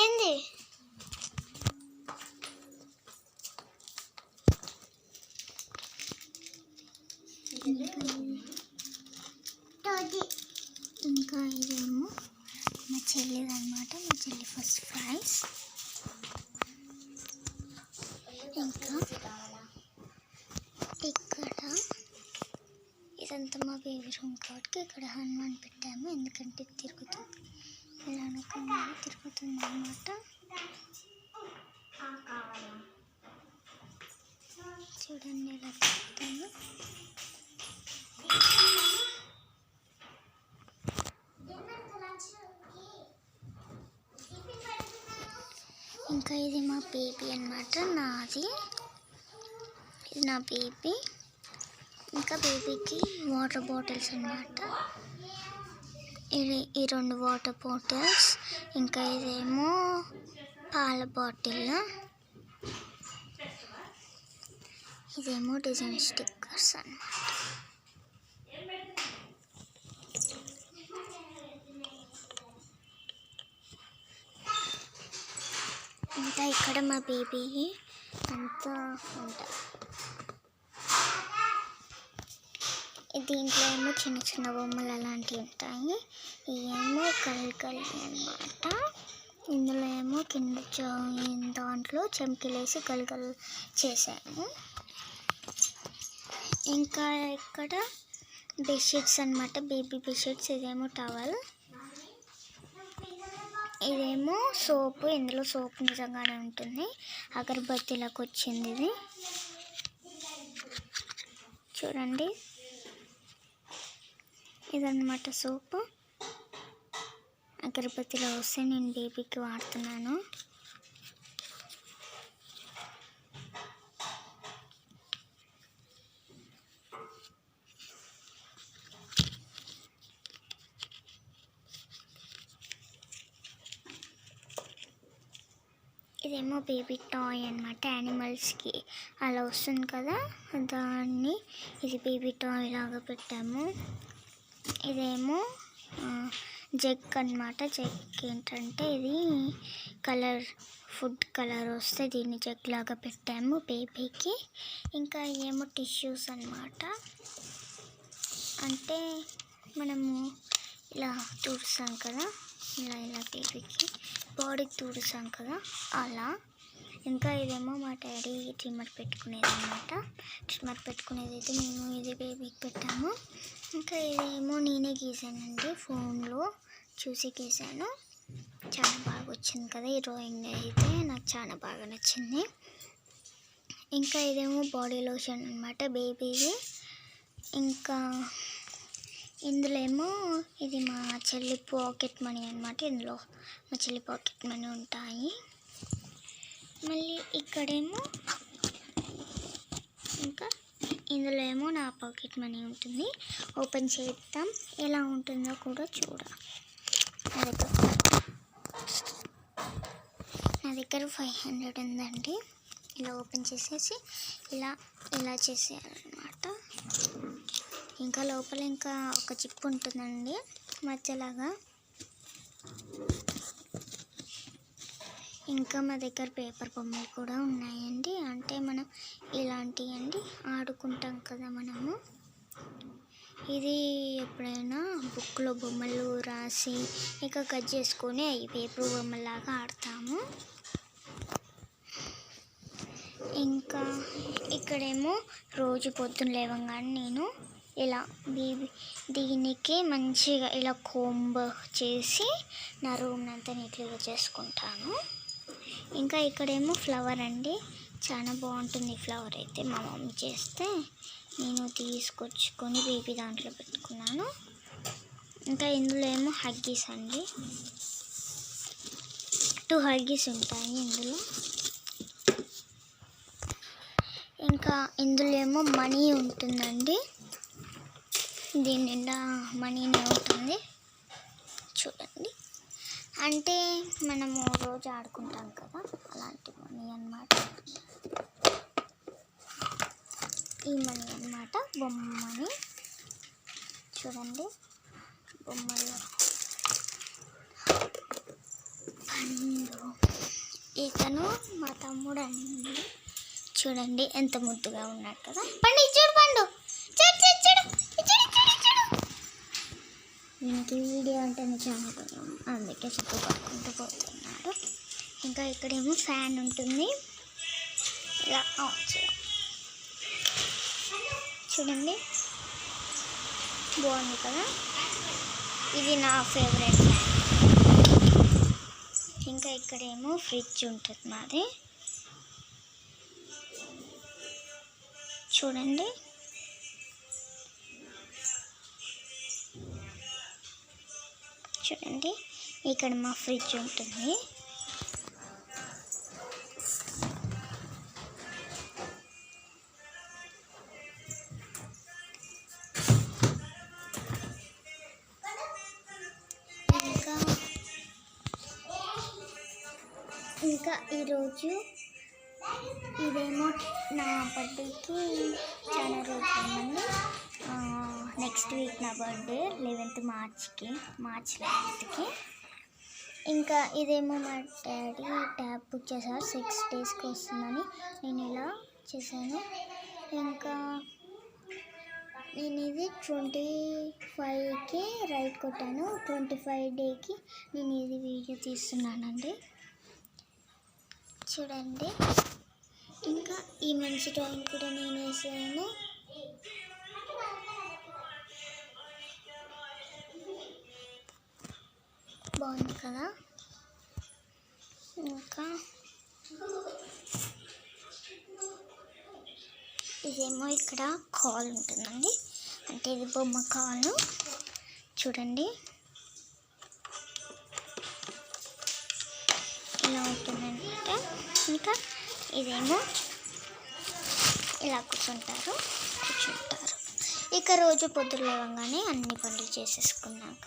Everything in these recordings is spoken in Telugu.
ఏంది ఇంకా ఇదేమో మా చెల్లిది అనమాట. మా చెల్లి ఫస్ట్ ఫ్రైస్. ఇంకా ఇక్కడ ఇదంతా మా బేబీ రూమ్ కాబట్టి ఇక్కడ హనుమాన్ పెట్టాము, ఎందుకంటే తిరుగుతుంది, ఇలా అనుకున్నా తిరుగుతుంది అనమాట. చూడండి ఇలా తిరుగుతాను. ఇంకా ఇది మా బేబీ అన్నమాట, నాది. ఇది నా బేబీ. ఇంకా బేబీకి వాటర్ బాటిల్స్ అన్నమాట. ఈ 2 వాటర్ బాటిల్స్. ఇంకా ఇదేమో పాల బాటిల్. ఇదేమో డిజైన్ స్టిక్కర్స్ అన్నమాట. ఇంకా ఇక్కడ మా బేబీ అంతా ఉంటుంది. దీంట్లో ఏమో చిన్న చిన్న బొమ్మలు అలాంటివి ఉంటాయి. ఇవేమో కలకలి అన్నమాట. ఇందులో ఏమో కింద దాంట్లో చెంకిలేసి కలకలు చేశాను. ఇంకా ఇక్కడ బెడ్షీట్స్ అన్నమాట, బేబీ బెడ్షీట్స్. ఇదేమో టవల్, ఇదేమో సోపు. ఇందులో సోపు నిజంగానే ఉంటుంది, అగరబత్తిలకు వచ్చింది ఇది. చూడండి, ఇదన్నమాట సోపు. అగరబత్తిలో వస్తే నేను బేబీకి వాడుతున్నాను. ఇదేమో బేబీ టాయ్ అన్నమాట, యానిమల్స్కి అలా వస్తుంది కదా దాన్ని. ఇది బేబీ టాయ్ లాగా పెట్టాము. ఇదేమో జగ్ అన్నమాట. జగ్ ఏంటంటే ఇది ఫుడ్ కలర్ వస్తే దీన్ని జగ్ లాగా పెట్టాము బేబీకి. ఇంకా ఏమో టిష్యూస్ అన్నమాట, అంటే మనము ఇలా తుడుస్తాం కదా, ఇలా బేబీకి బాడీకి తుడుస్తాం కదా అలా. ఇంకా ఇదేమో మా డాడీ ట్రిమ్మర్ పెట్టుకునేది అన్నమాట. ట్రిమ్మర్ పెట్టుకునేది అయితే మేము ఇది బేబీకి పెట్టాము. ఇంకా ఇదేమో నేనే గీసానండి, ఫోన్లో చూసి గీసాను. చాలా బాగా వచ్చింది కదా ఈ డ్రాయింగ్ అయితే, నాకు చాలా బాగా నచ్చింది. ఇంకా ఇదేమో బాడీ లోషన్ అన్నమాట బేబీది. ఇంకా ఇందులో ఏమో ఇది మా చెల్లి పాకెట్ మనీ అన్నమాట. ఇందులో మా చెల్లి పాకెట్ మనీ ఉంటాయి. మళ్ళీ ఇక్కడేమో ఇంకా ఇందులో ఏమో నా పాకెట్ మనీ ఉంటుంది. ఓపెన్ చేద్దాం, ఎలా ఉంటుందో కూడా నా దగ్గర 500 ఉందండి. ఇలా ఓపెన్ చేసేసి ఇలా చేసేయాలన్నమాట. ఇంకా లోపల ఇంకా ఒక చిప్ ఉంటుందండి మధ్యలాగా. ఇంకా మా దగ్గర పేపర్ బొమ్మలు కూడా ఉన్నాయండి, అంటే మనం ఇలాంటివండి ఆడుకుంటాం కదా మనము. ఇది ఎప్పుడైనా బుక్లో బొమ్మలు రాసి ఇంకా కట్ చేసుకొని అవి పేపర్ బొమ్మలాగా ఆడతాము. ఇంకా ఇక్కడేమో రోజు పొద్దున్న లేవగానే నేను ఇలా దీనికి మంచిగా ఇలా కోంబ్ చేసి నా రూమ్ అంతా నీట్గా చేసుకుంటాను. ఇంకా ఇక్కడేమో ఫ్లవర్ అండి, చాలా బాగుంటుంది ఫ్లవర్ అయితే. మా మమ్మీ చేస్తే నేను తీసుకొచ్చుకొని బేబీ దాంట్లో పెట్టుకున్నాను. ఇంకా ఇందులో ఏమో హగ్గీస్ అండి, 2 హగ్గీస్ ఉంటాయి ఇందులో. ఇంకా ఇందులో ఏమో మనీ ఉంటుందండి, దీని నిండా మనీనే ఉంటుంది చూడండి. అంటే మనము రోజు ఆడుకుంటాం కదా అలాంటి మనీ అన్నమాట. ఈ మనీ అన్నమాట, బొమ్మని చూడండి. బొమ్మలు ఇతను మా తమ్ముడు అండి. చూడండి ఎంత ముద్దుగా ఉన్నాడు కదా. పండు చూడు, పండు చూడు చూడు చూడు చూడు చూడు చూడు. దీనికి వీడియో అంటేనే చాలా భయం, అందుకే చుట్టూ పట్టుకుంటూ పోతున్నాడు. ఇంకా ఇక్కడేమో ఫ్యాన్ ఉంటుంది, ఇలా ఆన్ చేయాలి. చూడండి బాగుంది కదా. ఇది నా ఫేవరెట్ ఫ్యాన్. ఇంకా ఇక్కడేమో ఫ్రిడ్జ్ ఉంటుంది మాది. చూడండి చూడండి ఇక్కడ మా ఫ్రిడ్జ్ ఉంటుంది. ఇంకా ఈరోజు ఇదేమో నా బర్త్డేకి చాలా రోజులు ఉందండి. నెక్స్ట్ వీక్ నా బర్త్డే 11th మార్చ్ 11th. ఇంకా ఇదేమో మా డాడీ ట్యాబ్ బుక్ చేశారు, 6 daysకి వస్తుందని నేను ఇలా చేశాను. ఇంకా నేను ఇది 25కి రైట్ కొట్టాను, 25 డేకి నేను ఇది వీడియో తీస్తున్నానండి. చూడండి ఇంకా ఈ మంచి డ్రాయింగ్ కూడా నేను వేసాను. బాగుంది కదా. ఇంకా ఇదేమో ఇక్కడ కాల్ ఉంటుందండి, అంటే ఇది బొమ్మ కాలు. చూడండి ఇలా ఉంటుందంటే. ఇంకా ఇదేమో ఇలా కూర్చుంటారు. ఇక రోజు పొద్దున లేవగానే అన్ని పనులు చేసేసుకున్నాక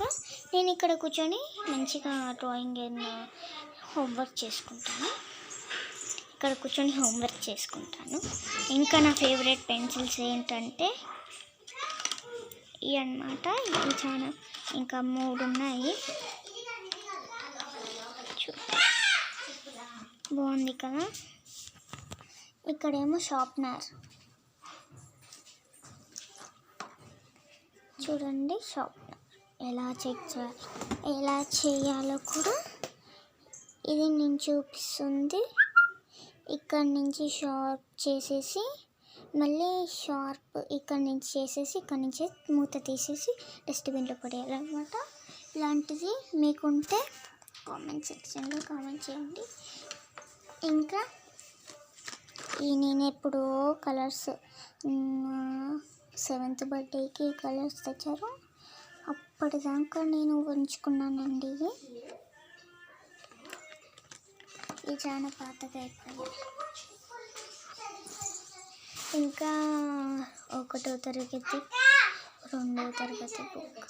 నేను ఇక్కడ కూర్చొని మంచిగా డ్రాయింగ్ హోంవర్క్ చేసుకుంటాను. ఇక్కడ కూర్చొని హోంవర్క్ చేసుకుంటాను. ఇంకా నా ఫేవరెట్ పెన్సిల్స్ ఏంటంటే ఇవి అన్నమాట. ఇవి చాలా ఇంకా 3 ఉన్నాయి. బాగుంది కదా. ఇక్కడేమో షార్ప్నర్. చూడండి షార్ప్నర్ ఎలా చేయాలో కూడా ఇది నేను చూపిస్తుంది. ఇక్కడ నుంచి షార్ప్ చేసేసి మళ్ళీ షార్ప్ ఇక్కడ నుంచి చేసేసి ఇక్కడ నుంచి మూత తీసేసి డస్ట్బిన్లో పడేయాలన్నమాట. ఇలాంటిది మీకుంటే కామెంట్ సెక్షన్లో కామెంట్ చేయండి. ఇంకా నేను ఎప్పుడో కలర్స్ 7th బర్త్డేకి కలర్స్ తెచ్చారు, అప్పటిదాకా నేను ఉంచుకున్నానండి. ఇది చాలా పాతగా అయిపోయాయి. ఇంకా 1వ తరగతి 2వ తరగతి బుక్